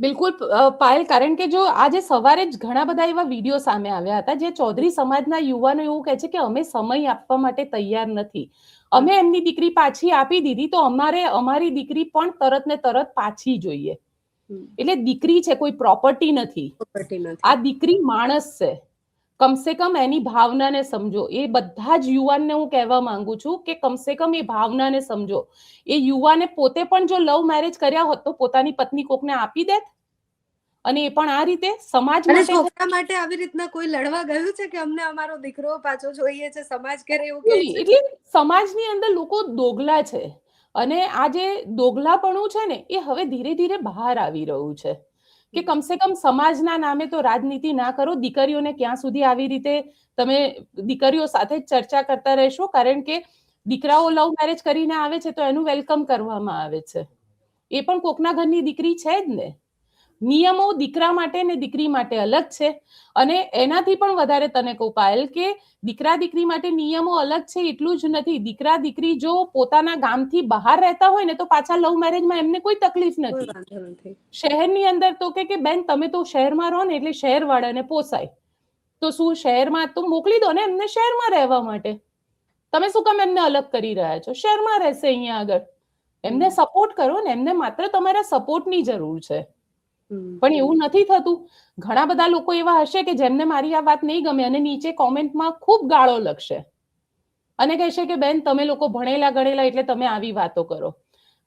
બિલકુલ પાયલ, કારણ કે જો આજે સવારે જ ઘણા બધા એવા વિડીયો સામે આવ્યા હતા જે ચૌધરી સમાજના યુવાનો એવું કહે છે કે અમે સમય આપવા માટે તૈયાર નથી, અમે એમની દીકરી પાછી આપી દીધી તો અમારે અમારી દીકરી પણ તરત ને તરત પાછી જોઈએ. એટલે દીકરી છે, કોઈ પ્રોપર્ટી નથી. આ દીકરી માણસ છે. કમસે કમ એની ભાવનાને સમજો. એ બધા જ યુવાનને હું કહેવા માંગુ છું કે કમસે કમ એ ભાવનાને સમજો. એ યુવાને પોતે પણ જો લવ મેરેજ કર્યા હોત તો પોતાની પત્ની કોકને આપી દેત, અને એ પણ આ રીતે સમાજ માટે. છોકરા માટે આવી રીતના કોઈ લડવા ગયું છે કે અમને અમારો દીકરો પાછો જોઈએ છે, સમાજ કરે એવું કહે છે? એટલે સમાજની અંદર લોકો દોગલા છે, અને આ જે દોગલાપણું છે ને એ હવે ધીરે ધીરે બહાર આવી રહ્યું છે કે કમસે કમ સમાજના નામે તો રાજનીતિ ના કરો. દીકરીઓને ક્યાં સુધી આવી રીતે તમે દીકરીઓ સાથે ચર્ચા કરતા રહેશો? કારણ કે દીકરાઓ લવ મેરેજ કરીને આવે છે તો એનું વેલકમ કરવામાં આવે છે. એ પણ કોકના ઘરની દીકરી છે જ ને. નિયમો દીકરા માટે ને દીકરી માટે અલગ છે. અને એનાથી પણ વધારે તને કહું પાયલ કે દીકરા દીકરી માટે નિયમો અલગ છે એટલું જ નથી. દીકરા દીકરી જો પોતાના ગામથી બહાર રહેતા હોય ને તો પાછા લવ મેરેજમાં એમને કોઈ તકલીફ નથી. શહેરની અંદર તો કે બેન તમે તો શહેરમાં રહો ને એટલે શહેરવાળાને પોસાય, તો શું શહેરમાં તો મોકલી દો ને એમને શહેરમાં રહેવા માટે. તમે શું કામ એમને અલગ કરી રહ્યા છો? શહેરમાં રહેશે અહીંયા આગળ. એમને સપોર્ટ કરો ને, એમને માત્ર તમારા સપોર્ટની જરૂર છે. પણ એવું નથી થતું. ઘણા બધા લોકો એવા હશે કે જેમને મારી આ વાત નહીં ગમે અને નીચે કોમેન્ટમાં ખૂબ ગાળો લખશે અને કહેશે કે બેન તમે લોકો ભણેલા ગણેલા એટલે તમે આવી વાતો કરો.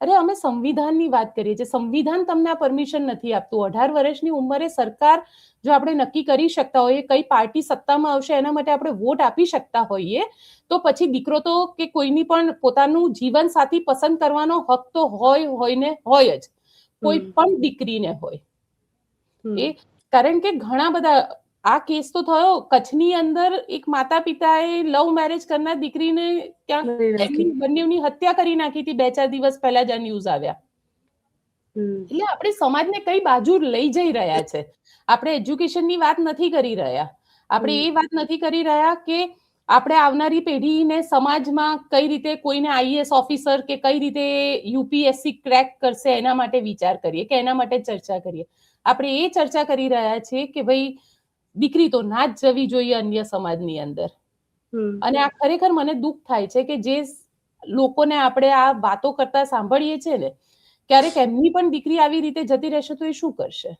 અરે અમે સંવિધાનની વાત કરીએ છીએ. સંવિધાન તમને આ પરમિશન નથી આપતું. 18 વર્ષની ઉંમરે સરકાર જો આપણે નક્કી કરી શકતા હોઈએ કઈ પાર્ટી સત્તામાં આવશે એના માટે આપણે વોટ આપી શકતા હોઈએ તો પછી દીકરો તો કે કોઈની પણ પોતાનું જીવન સાથી પસંદ કરવાનો હક તો હોય ને હોય જ, કોઈ પણ દીકરીને હોય. એ કારણ કે ઘણા બધા આ કેસ તો થયો કચ્છની અંદર. એક માતા પિતાએ લવ મેરેજ કરનાર દીકરીને ક્યાંક બંનેની હત્યા કરી નાખી હતી 2-4 દિવસ પહેલા જ આ ન્યૂઝ આવ્યા. એટલે આપણે સમાજને કઈ બાજુ લઈ જઈ રહ્યા છે? આપણે એજ્યુકેશનની વાત નથી કરી રહ્યા. આપણે એ વાત નથી કરી રહ્યા કે આપણે આવનારી પેઢીને સમાજમાં કઈ રીતે કોઈને આઈએએસ ઓફિસર કે કઈ રીતે યુપીએસસી ક્રેક કરશે એના માટે વિચાર કરીએ કે એના માટે ચર્ચા કરીએ. આપણે એ ચર્ચા કરી રહ્યા છીએ કે ભાઈ દીકરી તો ના જ જવી જોઈએ અન્ય સમાજની અંદર. અને આ ખરેખર મને દુઃખ થાય છે કે જે લોકોને આપણે આ વાતો કરતા સાંભળીએ છીએ ને, ક્યારેક એમની પણ દીકરી આવી રીતે જતી રહેશે તો એ શું કરશે?